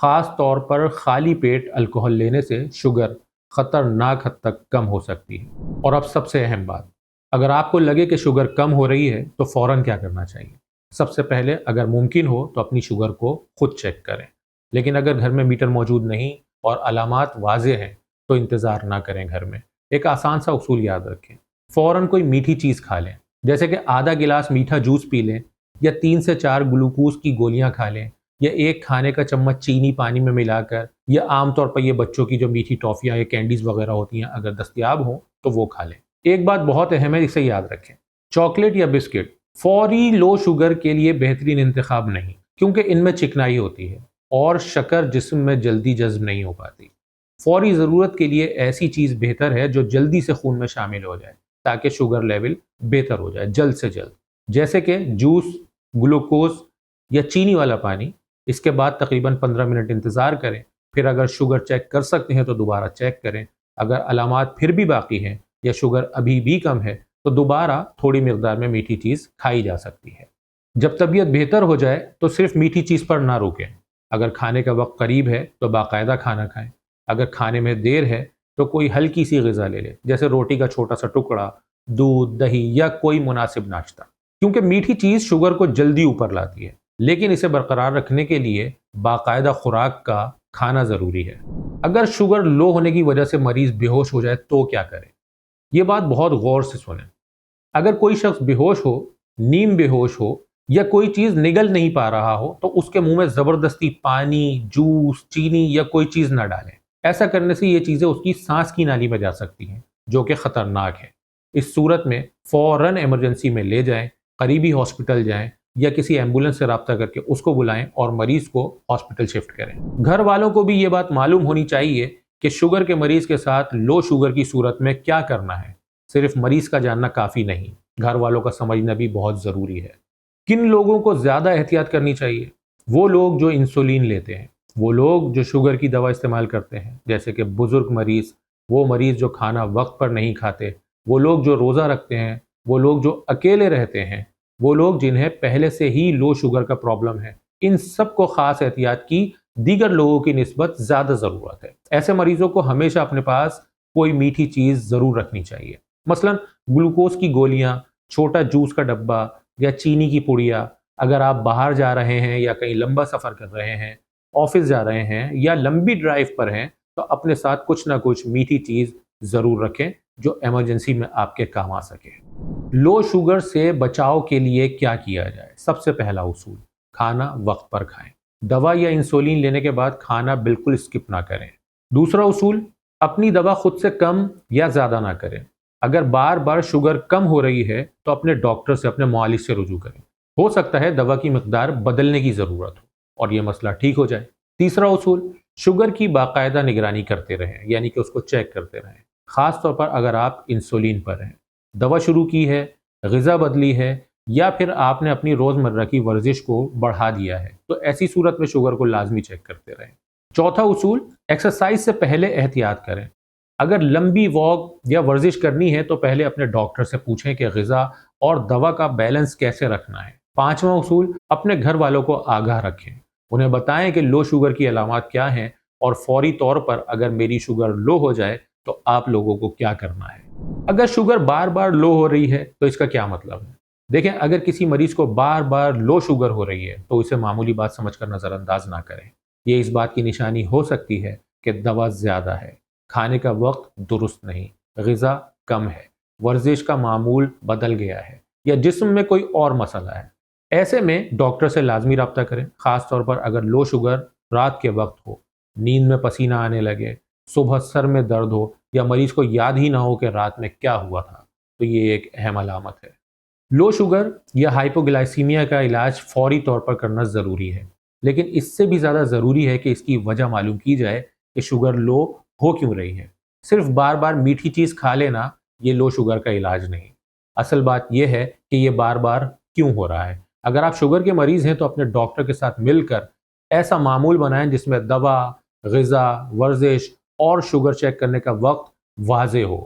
خاص طور پر خالی پیٹ الکحل لینے سے شوگر خطرناک حد تک کم ہو سکتی ہے۔ اور اب سب سے اہم بات، اگر آپ کو لگے کہ شوگر کم ہو رہی ہے تو فوراً کیا کرنا چاہیے؟ سب سے پہلے اگر ممکن ہو تو اپنی شوگر کو خود چیک کریں، لیکن اگر گھر میں میٹر موجود نہیں اور علامات واضح ہیں تو انتظار نہ کریں گھر میں۔ ایک آسان سا اصول یاد رکھیں، فوراً کوئی میٹھی چیز کھا لیں، جیسے کہ آدھا گلاس میٹھا جوس پی لیں، یا 3 سے 4 گلوکوز کی گولیاں کھا لیں، یا ایک کھانے کا چمچ چینی پانی میں ملا کر، یا عام طور پر یہ بچوں کی جو میٹھی ٹافیاں یا کینڈیز وغیرہ ہوتی ہیں اگر دستیاب ہوں تو وہ کھا لیں۔ ایک بات بہت اہم ہے، اسے یاد رکھیں، چاکلیٹ یا بسکٹ فوری لو شوگر کے لیے بہترین انتخاب نہیں، کیونکہ ان میں چکنائی ہوتی ہے اور شکر جسم میں جلدی جذب نہیں ہو پاتی۔ فوری ضرورت کے لیے ایسی چیز بہتر ہے جو جلدی سے خون میں شامل ہو جائے تاکہ شوگر لیول بہتر ہو جائے جلد سے جلد، جیسے کہ جوس، گلوکوز یا چینی والا پانی۔ اس کے بعد تقریباً 15 منٹ انتظار کریں، پھر اگر شوگر چیک کر سکتے ہیں تو دوبارہ چیک کریں۔ اگر علامات پھر بھی باقی ہیں یا شوگر ابھی بھی کم ہے تو دوبارہ تھوڑی مقدار میں میٹھی چیز کھائی جا سکتی ہے۔ جب طبیعت بہتر ہو جائے تو صرف میٹھی چیز پر نہ روکیں، اگر کھانے کا وقت قریب ہے تو باقاعدہ کھانا کھائیں، اگر کھانے میں دیر ہے تو کوئی ہلکی سی غذا لے لیں، جیسے روٹی کا چھوٹا سا ٹکڑا، دودھ، دہی یا کوئی مناسب ناشتہ، کیونکہ میٹھی چیز شوگر کو جلدی اوپر لاتی ہے، لیکن اسے برقرار رکھنے کے لیے باقاعدہ خوراک کا کھانا ضروری ہے۔ اگر شوگر لو ہونے کی وجہ سے مریض بے ہوش ہو جائے تو کیا کریں؟ یہ بات بہت غور سے سنیں۔ اگر کوئی شخص بے ہوش ہو، نیم بے ہوش ہو یا کوئی چیز نگل نہیں پا رہا ہو تو اس کے منہ میں زبردستی پانی، جوس، چینی یا کوئی چیز نہ ڈالیں۔ ایسا کرنے سے یہ چیزیں اس کی سانس کی نالی میں جا سکتی ہیں، جو کہ خطرناک ہے۔ اس صورت میں فوراً ایمرجنسی میں لے جائیں، قریبی ہاسپٹل جائیں یا کسی ایمبولنس سے رابطہ کر کے اس کو بلائیں اور مریض کو ہاسپٹل شفٹ کریں۔ گھر والوں کو بھی یہ بات معلوم ہونی چاہیے کہ شوگر کے مریض کے ساتھ لو شوگر کی صورت میں کیا کرنا ہے۔ صرف مریض کا جاننا کافی نہیں، گھر والوں کا سمجھنا بھی بہت ضروری ہے۔ کن لوگوں کو زیادہ احتیاط کرنی چاہیے؟ وہ لوگ جو انسولین لیتے ہیں، وہ لوگ جو شوگر کی دوا استعمال کرتے ہیں جیسے کہ بزرگ مریض، وہ مریض جو کھانا وقت پر نہیں کھاتے، وہ لوگ جو روزہ رکھتے ہیں، وہ لوگ جو اکیلے رہتے ہیں، وہ لوگ جنہیں پہلے سے ہی لو شوگر کا پرابلم ہے۔ ان سب کو خاص احتیاط کی دیگر لوگوں کی نسبت زیادہ ضرورت ہے۔ ایسے مریضوں کو ہمیشہ اپنے پاس کوئی میٹھی چیز ضرور رکھنی چاہیے، مثلا گلوکوز کی گولیاں، چھوٹا جوس کا ڈبہ یا چینی کی پڑیا۔ اگر آپ باہر جا رہے ہیں یا کہیں لمبا سفر کر رہے ہیں، آفس جا رہے ہیں یا لمبی ڈرائیو پر ہیں تو اپنے ساتھ کچھ نہ کچھ میٹھی چیز ضرور رکھیں جو ایمرجنسی میں آپ کے کام آ سکے۔ لو شوگر سے بچاؤ کے لیے کیا کیا جائے؟ سب سے پہلا اصول، کھانا وقت پر کھائیں۔ دوا یا انسولین لینے کے بعد کھانا بالکل اسکپ نہ کریں۔ دوسرا اصول، اپنی دوا خود سے کم یا زیادہ نہ کریں۔ اگر بار بار شوگر کم ہو رہی ہے تو اپنے ڈاکٹر سے، اپنے معالج سے رجوع کریں۔ ہو سکتا ہے دوا کی مقدار بدلنے کی ضرورت ہو اور یہ مسئلہ ٹھیک ہو جائے۔ تیسرا اصول، شوگر کی باقاعدہ نگرانی کرتے رہیں، یعنی کہ اس کو چیک کرتے رہیں، خاص طور پر اگر آپ انسولین پر ہیں، دوا شروع کی ہے، غذا بدلی ہے یا پھر آپ نے اپنی روزمرہ کی ورزش کو بڑھا دیا ہے تو ایسی صورت میں شوگر کو لازمی چیک کرتے رہیں۔ چوتھا اصول، ایکسرسائز سے پہلے احتیاط کریں۔ اگر لمبی واک یا ورزش کرنی ہے تو پہلے اپنے ڈاکٹر سے پوچھیں کہ غذا اور دوا کا بیلنس کیسے رکھنا ہے۔ پانچواں اصول، اپنے گھر والوں کو آگاہ رکھیں، انہیں بتائیں کہ لو شوگر کی علامات کیا ہیں اور فوری طور پر اگر میری شوگر لو ہو جائے تو آپ لوگوں کو کیا کرنا ہے۔ اگر شوگر بار بار لو ہو رہی ہے تو اس کا کیا مطلب ہے؟ دیکھیں، اگر کسی مریض کو بار بار لو شوگر ہو رہی ہے تو اسے معمولی بات سمجھ کر نظر انداز نہ کریں۔ یہ اس بات کی نشانی ہو سکتی ہے کہ دوا زیادہ ہے، کھانے کا وقت درست نہیں، غذا کم ہے، ورزش کا معمول بدل گیا ہے یا جسم میں کوئی اور مسئلہ ہے۔ ایسے میں ڈاکٹر سے لازمی رابطہ کریں، خاص طور پر اگر لو شوگر رات کے وقت ہو، نیند میں پسینہ آنے لگے، صبح سر میں درد ہو یا مریض کو یاد ہی نہ ہو کہ رات میں کیا ہوا تھا، تو یہ ایک اہم علامت ہے۔ لو شوگر یا ہائپوگلائسیمیا کا علاج فوری طور پر کرنا ضروری ہے، لیکن اس سے بھی زیادہ ضروری ہے کہ اس کی وجہ معلوم کی جائے کہ شوگر لو ہو کیوں رہی ہے۔ صرف بار بار میٹھی چیز کھا لینا یہ لو شوگر کا علاج نہیں۔ اصل بات یہ ہے کہ یہ بار بار کیوں ہو رہا ہے۔ اگر آپ شوگر کے مریض ہیں تو اپنے ڈاکٹر کے ساتھ مل کر ایسا معمول بنائیں جس میں دوا، غذا، ورزش اور شوگر چیک کرنے کا وقت واضح ہو۔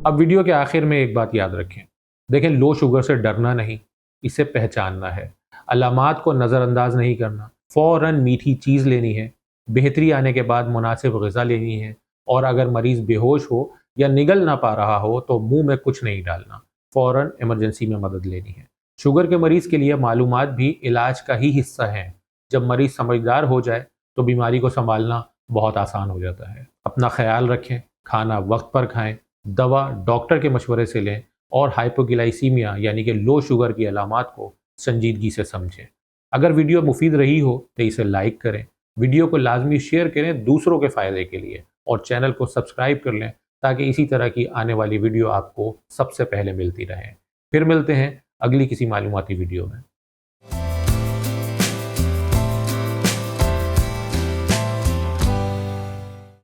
اب ویڈیو کے آخر میں ایک بات یاد رکھیں، دیکھیں، لو شوگر سے ڈرنا نہیں، اسے پہچاننا ہے، علامات کو نظر انداز نہیں کرنا، فوراً میٹھی چیز لینی ہے، بہتری آنے کے بعد مناسب غذا لینی ہے، اور اگر مریض بے ہوش ہو یا نگل نہ پا رہا ہو تو منہ میں کچھ نہیں ڈالنا، فوراً ایمرجنسی میں مدد لینی ہے۔ شوگر کے مریض کے لیے معلومات بھی علاج کا ہی حصہ ہیں۔ جب مریض سمجھدار ہو جائے تو بیماری کو سنبھالنا بہت آسان ہو جاتا ہے۔ اپنا خیال رکھیں، کھانا وقت پر کھائیں، دوا ڈاکٹر کے مشورے سے لیں، اور ہائپوگلائسیمیا یعنی کہ لو شوگر کی علامات کو سنجیدگی سے سمجھیں۔ اگر ویڈیو مفید رہی ہو تو اسے لائک کریں، ویڈیو کو لازمی شیئر کریں دوسروں کے فائدے کے لیے، اور چینل کو سبسکرائب کر لیں تاکہ اسی طرح کی آنے والی ویڈیو آپ کو سب سے پہلے ملتی رہیں۔ پھر ملتے ہیں اگلی کسی معلوماتی ویڈیو میں۔